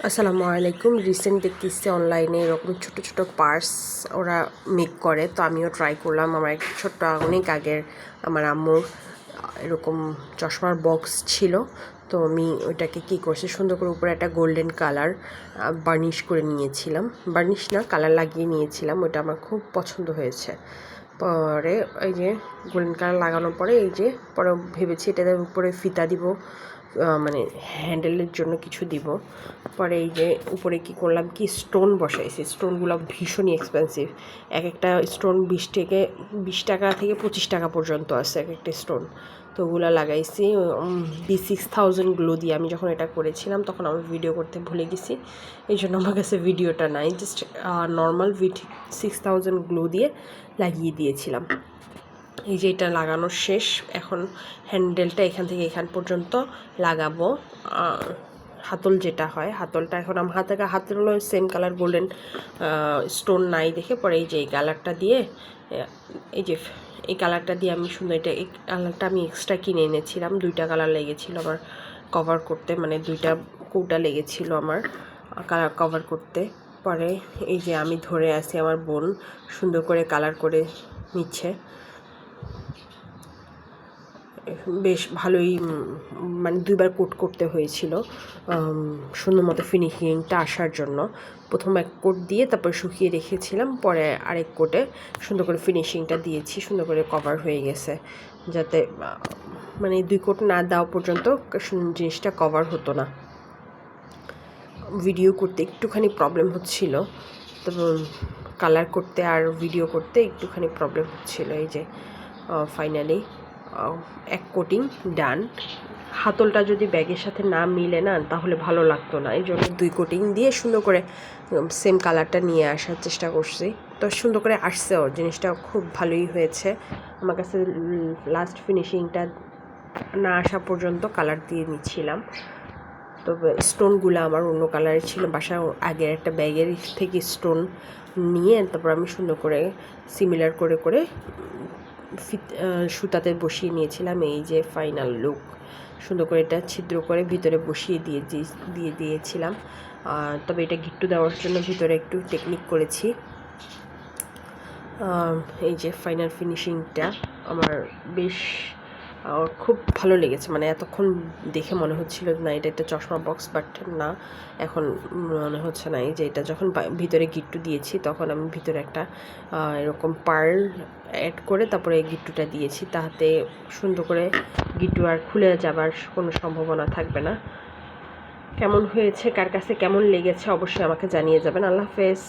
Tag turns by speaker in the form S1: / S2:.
S1: আসসালামু আলাইকুম। রিসেন্ট দেখতেছি অনলাইনে এরকম ছোট ছোট পার্স ওরা মেক করে, তো আমিও ট্রাই করলাম। আমার একটা ছোট্ট অনেক আগের আমার আম্মুর এরকম চশমার বক্স ছিল, তো আমি ওইটাকে কী করছি, সুন্দর করে উপরে একটা গোল্ডেন কালার বার্নিশ করে নিয়েছিলাম। বার্নিশ না, কালার লাগিয়ে নিয়েছিলাম। ওইটা আমার খুব পছন্দ হয়েছে। পরে এই যে গোল্ডেন কালার লাগানোর পরে এই যে পরে ভেবেছি এটাতে উপরে ফিতা দিব, মানে হ্যান্ডেলের জন্য কিছু দিব। পরে এই যে উপরে কি করলাম, কি স্টোন বসাইছি। স্টোনগুলো ভীষণই এক্সপেন্সিভ। এক একটা স্টোন 20 টাকা থেকে 25 টাকা পর্যন্ত আছে এক একটা স্টোন। তো ওগুলো লাগাইছি। B6000 গ্লো দিয়ে আমি যখন এটা করেছিলাম তখন আমি ভিডিও করতে ভুলে গেছি, এই জন্য আমার কাছে ভিডিওটা নাই। জাস্ট নর্মাল V6000 গ্লো দিয়ে লাগিয়ে দিয়েছিলাম। এই যে এটা লাগানো শেষ, এখন হ্যান্ডেলটা এখান থেকে এখান পর্যন্ত লাগাবো। হাতল যেটা হয়, হাতলটা এখন আমার হাতের হলো সেম কালার গোল্ডেন স্টোন নাই দেখে পরে এই যে এই কালারটা দিয়ে, এই যে এই কালারটা দিয়ে আমি সুন্দর, এই কালারটা আমি এক্সট্রা কিনে এনেছিলাম। 2টা কালার লেগেছিলো আমার কভার করতে, মানে 2টা কৌটা লেগেছিল আমার কালার কভার করতে। পরে এই যে আমি ধরে আছি, আমার বোন সুন্দর করে কালার করে নিচ্ছে। বেশ ভালোই, মানে 2বার কোট করতে হয়েছিল সুন্দর মতো ফিনিশিংটা আসার জন্য। প্রথম এক কোট দিয়ে তারপর শুকিয়ে রেখেছিলাম, পরে আরেক কোটে সুন্দর করে ফিনিশিংটা দিয়েছি। সুন্দর করে কভার হয়ে গেছে, যাতে মানে 2 কোট না দেওয়া পর্যন্ত জিনিসটা কভার হতো না। ভিডিও করতে একটুখানি প্রবলেম হচ্ছিল, তবে কালার করতে আর ভিডিও করতে একটুখানি প্রবলেম হচ্ছিল। এই যে ফাইনালি এক কোটিং ডান। হাতলটা যদি ব্যাগের সাথে না মিলে না তাহলে ভালো লাগতো না, এই জন্য 2 কোটিং দিয়ে সুন্দর করে সেম কালারটা নিয়ে আসার চেষ্টা করছি। তো সুন্দর করে আসছেও, জিনিসটা খুব ভালোই হয়েছে আমার কাছে। লাস্ট ফিনিশিংটা না আসা পর্যন্ত কালার দিয়ে নিচ্ছিলাম। তবে স্টোনগুলো আমার অন্য কালারের ছিল, বাসায় আগের একটা ব্যাগের থেকে স্টোন নিয়ে তারপর আমি সুন্দর করে সিমিলার করে করে সুতাতে বসিয়ে নিয়েছিলাম। এই যে ফাইনাল লুক, সুন্দর করে এটা ছিদ্র করে ভিতরে বসিয়ে দিয়েছিলাম। তবে এটা গিট্টু দেওয়ার জন্য ভিতরে একটু টেকনিক করেছি। এই যে ফাইনাল ফিনিশিংটা আমার বেশ খুব ভালো লেগেছে। মানে এতক্ষণ দেখে মনে হচ্ছিল না এটা একটা চশমা বক্স, বাট না, এখন মনে হচ্ছে না। এই যে এটা যখন ভিতরে গিট্টু দিয়েছি তখন আমি ভিতরে একটা এরকম পার্ল অ্যাড করে তারপরে এই গিট্টুটা দিয়েছি, তাতে সুন্দর করে গিট্টু আর খুলে যাবার কোনো সম্ভাবনা থাকবে না। কেমন হয়েছে, কার কাছে কেমন লেগেছে অবশ্যই আমাকে জানিয়ে যাবেন। আল্লাহ হাফেজ।